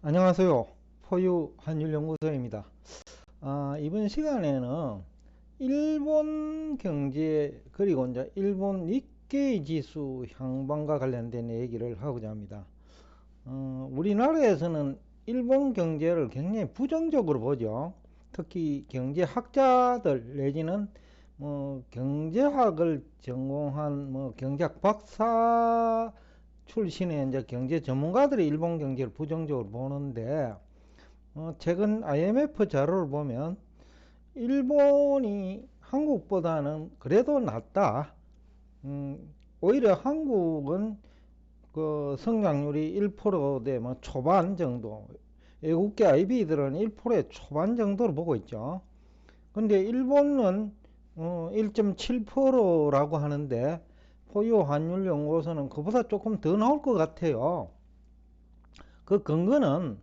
안녕하세요. 포유 한율연구소입니다. 이번 시간에는 일본 경제 그리고 이제 일본 니케이 지수 향방과 관련된 얘기를 하고자 합니다. 우리나라에서는 일본 경제를 굉장히 부정적으로 보죠. 특히 경제학자들 내지는 경제학을 전공한 경제학 박사 출신의 이제 경제 전문가들이 일본 경제를 부정적으로 보는데, 최근 IMF 자료를 보면 일본이 한국보다는 그래도 낫다. 오히려 한국은 그 성장률이 1%대 초반 정도, 외국계 IB들은 1%의 초반 정도로 보고 있죠. 근데 일본은 1.7%라고 하는데 포유 환율 연구소는 그보다 조금 더 나올 것 같아요. 그 근거는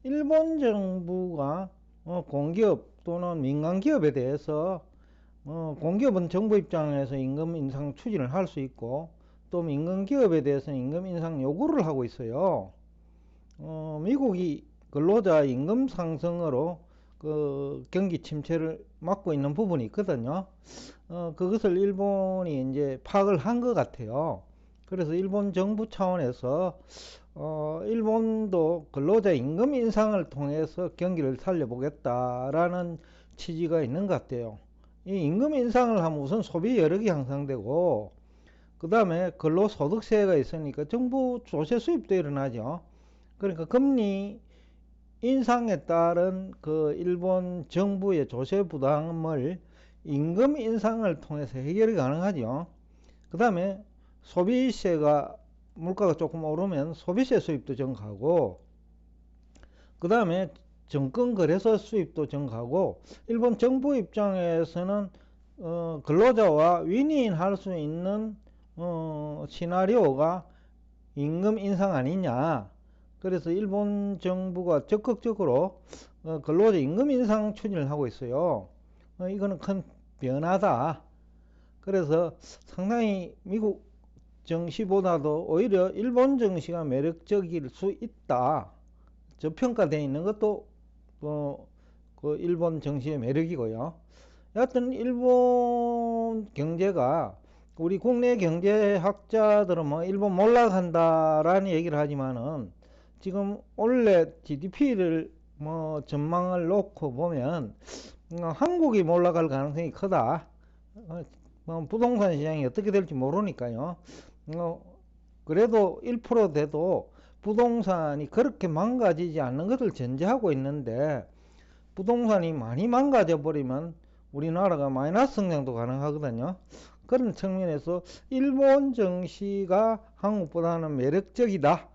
일본 정부가 공기업 또는 민간 기업에 대해서 공기업은 정부 입장에서 임금 인상 추진을 할 수 있고, 또 민간 기업에 대해서는 임금 인상 요구를 하고 있어요. 미국이 근로자 임금 상승으로 그 경기 침체를 막고 있는 부분이 있거든요. 그것을 일본이 이제 파악을 한 것 같아요. 그래서 일본 정부 차원에서 일본도 근로자 임금 인상을 통해서 경기를 살려보겠다라는 취지가 있는 것 같아요. 이 임금 인상을 하면 우선 소비 여력이 향상되고, 그 다음에 근로소득세가 있으니까 정부 조세 수입도 일어나죠. 그러니까 금리 인상에 따른 그 일본 정부의 조세 부담을 임금 인상을 통해서 해결이 가능하죠. 그 다음에 소비세가, 물가가 조금 오르면 소비세 수입도 증가하고, 그 다음에 증권거래소 수입도 증가하고, 일본 정부 입장에서는 근로자와 윈윈할 수 있는 시나리오가 임금 인상 아니냐. 그래서 일본 정부가 적극적으로 근로자 임금 인상 추진을 하고 있어요. 이거는 큰 변화다. 그래서 상당히 미국 정시보다도 오히려 일본 정시가 매력적일 수 있다. 저평가되어 있는 것도 그 일본 정시의 매력이고요. 여하튼 일본 경제가, 우리 국내 경제학자들은 일본 몰락한다라는 얘기를 하지만은 지금 올해 GDP를 전망을 놓고 보면 한국이 몰락할 가능성이 크다. 부동산 시장이 어떻게 될지 모르니까요. 그래도 1% 돼도 부동산이 그렇게 망가지지 않는 것을 전제하고 있는데, 부동산이 많이 망가져 버리면 우리나라가 마이너스 성장도 가능하거든요. 그런 측면에서 일본 증시가 한국보다는 매력적이다.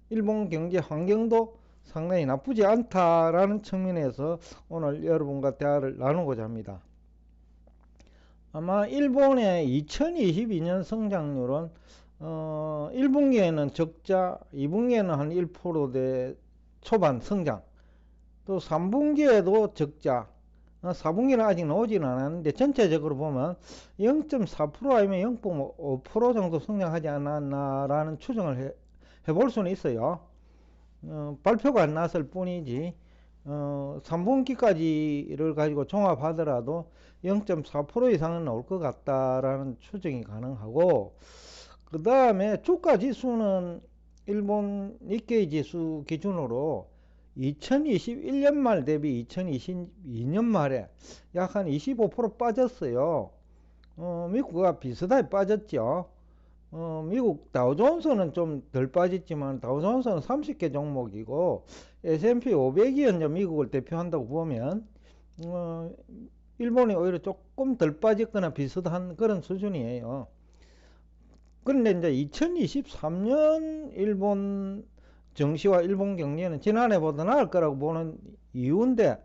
일본 경제 환경도 상당히 나쁘지 않다라는 측면에서 오늘 여러분과 대화를 나누고자 합니다. 아마 일본의 2022년 성장률은 1분기에는 적자, 2분기에는 한 1%대 초반 성장, 또 3분기에도 적자, 4분기는 아직 나오지는 않았는데 전체적으로 보면 0.4% 아니면 0.5% 정도 성장하지 않았나라는 추정을 해볼 수는 있어요. 발표가 안 났을 뿐이지 3분기까지를 가지고 종합하더라도 0.4% 이상은 나올 것 같다라는 추정이 가능하고, 그 다음에 주가 지수는 일본 니케이 지수 기준으로 2021년 말 대비 2022년 말에 약 한 25% 빠졌어요. 미국과 비슷하게 빠졌죠. 미국 다우존스는 좀 덜 빠졌지만 다우존스는 30개 종목이고 S&P 500이 현재 미국을 대표한다고 보면 일본이 오히려 조금 덜 빠졌거나 비슷한 그런 수준이에요. 그런데 이제 2023년 일본 정시와 일본 경제는 지난해보다 나을 거라고 보는 이유인데,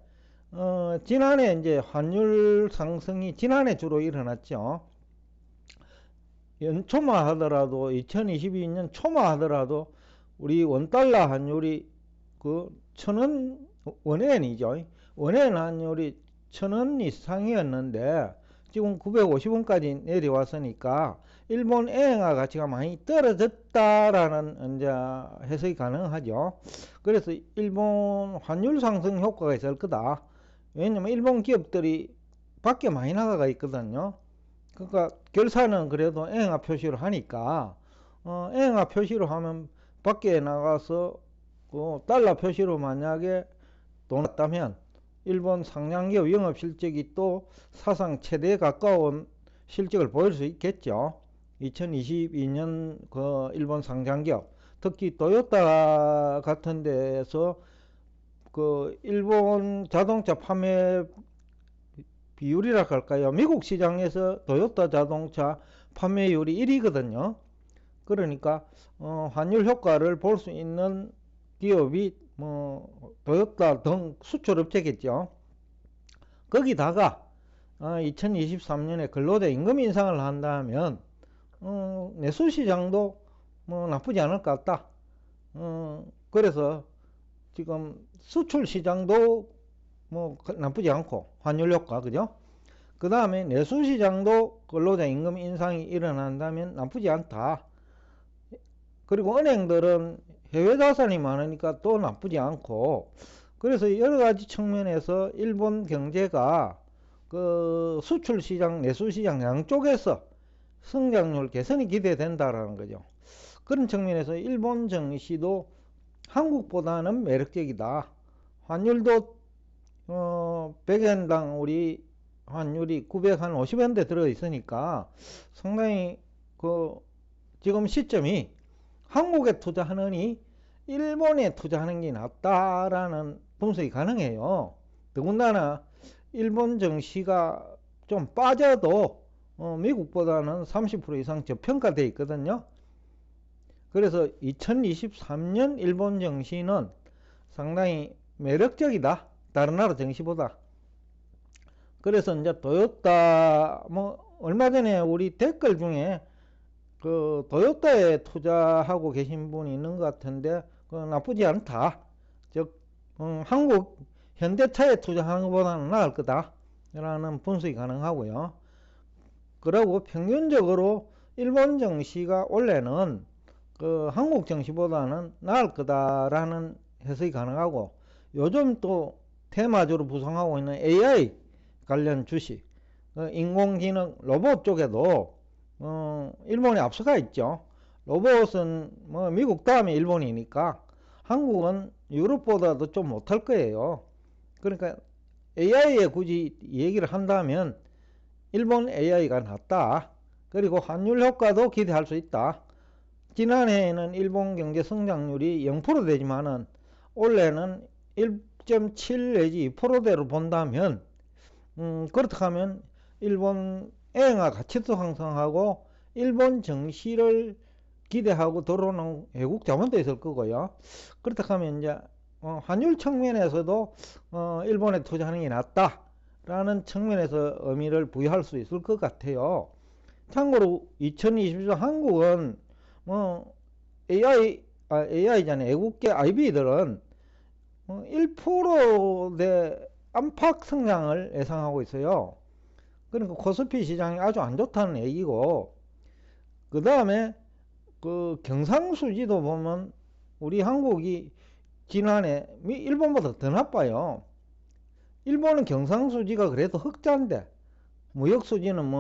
지난해 이제 환율 상승이 지난해 주로 일어났죠. 연초만 하더라도 2022년 초만 하더라도 우리 원달러 환율이 그 천원 원엔이죠. 원엔 환율이 천원 이상이었는데 지금 950원까지 내려왔으니까 일본 엔화 가치가 많이 떨어졌다라는 이제 해석이 가능하죠. 그래서 일본 환율 상승 효과가 있을 거다. 왜냐면 일본 기업들이 밖에 많이 나가 있거든요. 그러니까 결산은 그래도 엔화 표시로 하니까 엔화 표시로 하면 밖에 나가서 그 달러 표시로 만약에 돈 났다면 일본 상장기업 영업 실적이 또 사상 최대에 가까운 실적을 보일 수 있겠죠. 2022년 그 일본 상장기업, 특히 토요타 같은 데에서 그 일본 자동차 판매 비율이라 할까요? 미국 시장에서 토요타 자동차 판매율이 1위거든요. 그러니까 환율 효과를 볼 수 있는 기업이 토요타 등 수출업체겠죠. 거기다가 2023년에 근로자 임금 인상을 한다면 내수시장도 나쁘지 않을 것 같다. 그래서 지금 수출시장도 나쁘지 않고 환율 효과, 그죠? 그 다음에 내수시장도 근로자 임금 인상이 일어난다면 나쁘지 않다. 그리고 은행들은 해외 자산이 많으니까 또 나쁘지 않고, 그래서 여러 가지 측면에서 일본 경제가 그 수출 시장, 내수 시장 양쪽에서 성장률 개선이 기대된다라는 거죠. 그런 측면에서 일본 증시도 한국보다는 매력적이다. 환율도 100엔당 우리 환율이 950엔대 들어 있으니까 상당히 그 지금 시점이 한국에 투자하느니 일본에 투자하는 게 낫다라는 분석이 가능해요. 더군다나 일본 증시가 좀 빠져도 미국보다는 30% 이상 저평가되어 있거든요. 그래서 2023년 일본 증시는 상당히 매력적이다. 다른 나라 증시보다. 그래서 이제 토요타 얼마 전에 우리 댓글 중에 그 토요타에 투자하고 계신 분이 있는 것 같은데 나쁘지 않다. 즉 한국 현대차에 투자하는 것보다는 나을 거다 라는 분석이 가능하고요. 그리고 평균적으로 일본 증시가 원래는 그 한국 증시보다는 나을 거다라는 해석이 가능하고, 요즘 또 테마주로 부상하고 있는 AI 관련 주식, 인공지능 로봇 쪽에도 일본이 앞서가 있죠. 로봇은 미국 다음에 일본이니까 한국은 유럽보다도 좀 못할 거예요. 그러니까 AI에 굳이 얘기를 한다면 일본 AI가 낫다. 그리고 환율 효과도 기대할 수 있다. 지난해에는 일본 경제 성장률이 0% 되지만은 올해는 1.7 내지 2%대로 본다면 그렇다 하면 일본 엔화 가치도 상승하고 일본 증시를 기대하고 들어오는 외국 자본도 있을 거고요. 그렇다 하면 이제 환율 측면에서도 일본에 투자하는 게 낫다라는 측면에서 의미를 부여할 수 있을 것 같아요. 참고로 2020년 한국은 AI잖아요. 외국계 IB들은 1%대 안팎 성장을 예상하고 있어요. 그러니까 코스피 시장이 아주 안 좋다는 얘기고, 그 다음에 그 경상수지도 보면 우리 한국이 지난해 일본보다 더 나빠요. 일본은 경상수지가 그래도 흑자인데 무역수지는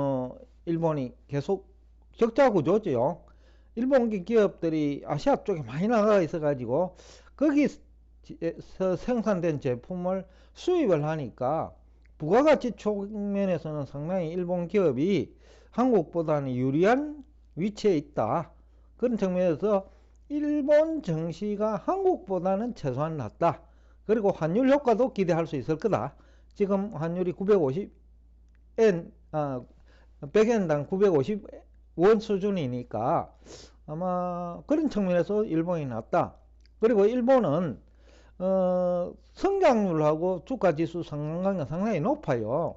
일본이 계속 적자 구조죠. 일본 기업들이 아시아 쪽에 많이 나가 있어 가지고 거기서 생산된 제품을 수입을 하니까 부가가치 측면에서는 상당히 일본 기업이 한국보다는 유리한 위치에 있다. 그런 측면에서 일본 증시가 한국보다는 최소한 낫다. 그리고 환율 효과도 기대할 수 있을 거다. 지금 환율이 100엔당 950원 수준이니까 아마 그런 측면에서 일본이 낫다. 그리고 일본은 성장률하고 주가지수 상관관계가 상당히 높아요.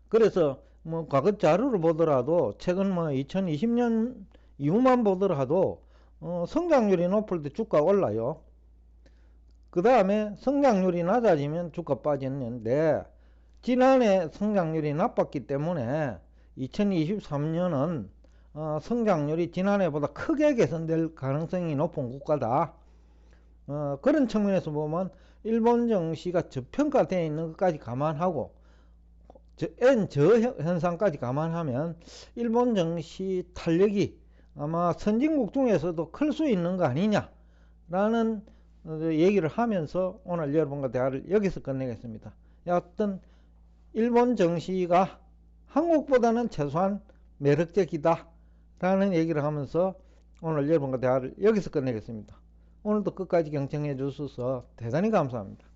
그래서 과거 자료를 보더라도 최근 2020년 이후만 보더라도 성장률이 높을 때 주가가 올라요. 그 다음에 성장률이 낮아지면 주가 빠졌는데 지난해 성장률이 나빴기 때문에 2023년은 성장률이 지난해보다 크게 개선될 가능성이 높은 국가다. 그런 측면에서 보면 일본 증시가 저평가되어 있는 것까지 감안하고 N저 현상까지 감안하면 일본 증시 탄력이 아마 선진국 중에서도 클 수 있는 거 아니냐라는 얘기를 하면서 오늘 여러분과 대화를 여기서 끝내겠습니다. 여하튼 일본 증시가 한국보다는 최소한 매력적이다 라는 얘기를 하면서 오늘 여러분과 대화를 여기서 끝내겠습니다. 오늘도 끝까지 경청해 주셔서 대단히 감사합니다.